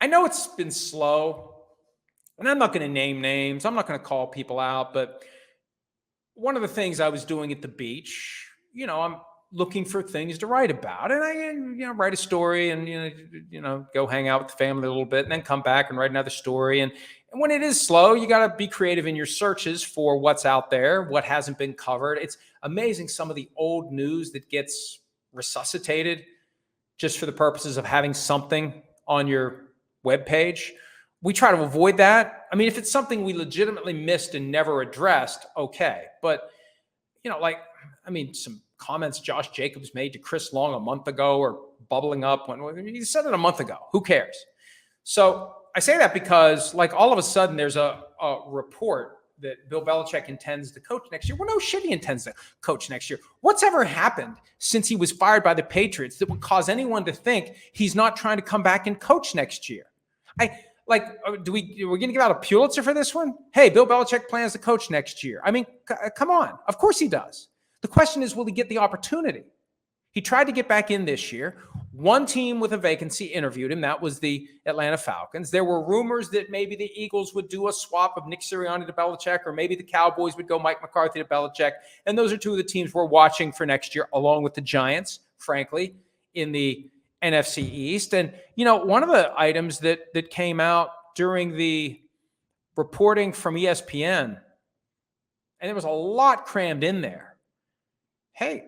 I know it's been slow, and I'm not going to name names. I'm not going to call people out, but one of the things I was doing at the beach, I'm looking for things to write about, and I write a story, and go hang out with the family a little bit, and then come back and write another story. And when it is slow, you got to be creative in your searches for what's out there, what hasn't been covered. It's amazing some of the old news that gets resuscitated just for the purposes of having something on your webpage. We try to avoid that. I mean, if it's something we legitimately missed and never addressed, okay. But, some comments Josh Jacobs made to Chris Long a month ago are bubbling up when he said it a month ago. Who cares? So I say that because, all of a sudden there's a report that Bill Belichick intends to coach next year. Well, no shit, he intends to coach next year. What's ever happened since he was fired by the Patriots that would cause anyone to think he's not trying to come back and coach next year? We're going to give out a Pulitzer for this one? Hey, Bill Belichick plans to coach next year. I mean, come on. Of course he does. The question is, will he get the opportunity? He tried to get back in this year. One team with a vacancy interviewed him. That was the Atlanta Falcons. There were rumors that maybe the Eagles would do a swap of Nick Sirianni to Belichick, or maybe the Cowboys would go Mike McCarthy to Belichick. And those are two of the teams we're watching for next year, along with the Giants, frankly, in the NFC East. And, one of the items that came out during the reporting from ESPN, and there was a lot crammed in there. Hey,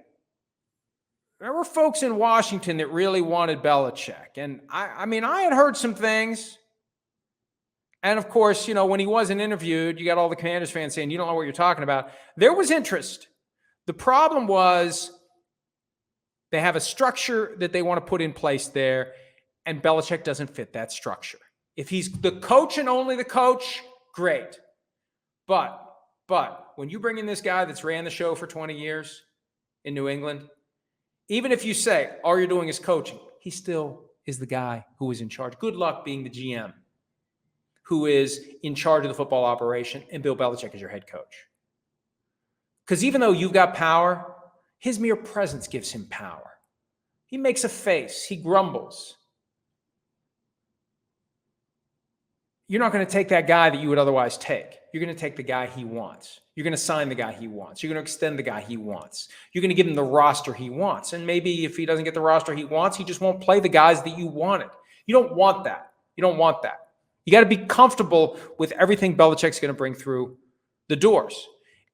there were folks in Washington that really wanted Belichick. And I had heard some things. And of course, when he wasn't interviewed, you got all the Commanders fans saying, you don't know what you're talking about. There was interest. The problem was they have a structure that they want to put in place there, and Belichick doesn't fit that structure. If he's the coach and only the coach, great. But when you bring in this guy that's ran the show for 20 years in New England, even if you say all you're doing is coaching, he still is the guy who is in charge. Good luck being the GM who is in charge of the football operation, and Bill Belichick is your head coach. Because even though you've got power, his mere presence gives him power. He makes a face. He grumbles. You're not going to take that guy that you would otherwise take. You're going to take the guy he wants. You're going to sign the guy he wants. You're going to extend the guy he wants. You're going to give him the roster he wants. And maybe if he doesn't get the roster he wants, he just won't play the guys that you wanted. You don't want that. You don't want that. You got to be comfortable with everything Belichick's going to bring through the doors.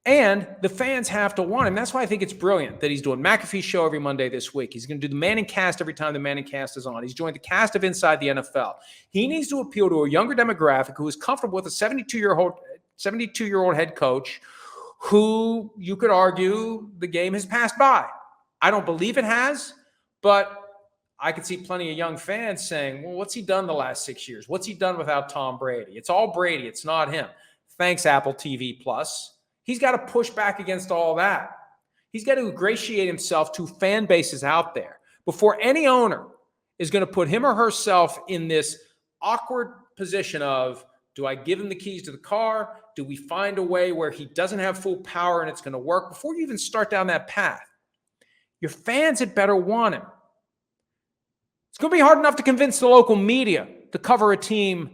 And the fans have to want him. That's why I think it's brilliant that he's doing McAfee's show every Monday this week. He's going to do the Manning cast every time the Manning cast is on. He's joined the cast of Inside the NFL. He needs to appeal to a younger demographic who is comfortable with a 72-year-old head coach who you could argue the game has passed by. I don't believe it has, but I could see plenty of young fans saying, well, what's he done the last 6 years? What's he done without Tom Brady? It's all Brady. It's not him. Thanks, Apple TV Plus. He's got to push back against all that. He's got to ingratiate himself to fan bases out there before any owner is going to put him or herself in this awkward position of, do I give him the keys to the car? Do we find a way where he doesn't have full power and it's going to work? Before you even start down that path, your fans had better want him. It's going to be hard enough to convince the local media to cover a team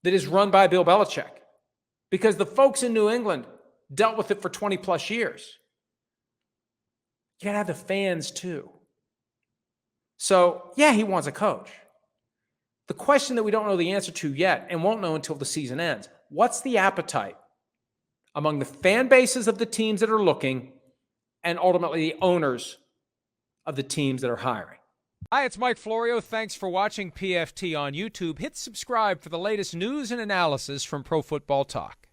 that is run by Bill Belichick, because the folks in New England dealt with it for 20 plus years. You got to have the fans too. So, yeah, he wants a coach. The question that we don't know the answer to yet, and won't know until the season ends, what's the appetite among the fan bases of the teams that are looking, and ultimately the owners of the teams that are hiring? Hi, it's Mike Florio. Thanks for watching PFT on YouTube. Hit subscribe for the latest news and analysis from Pro Football Talk.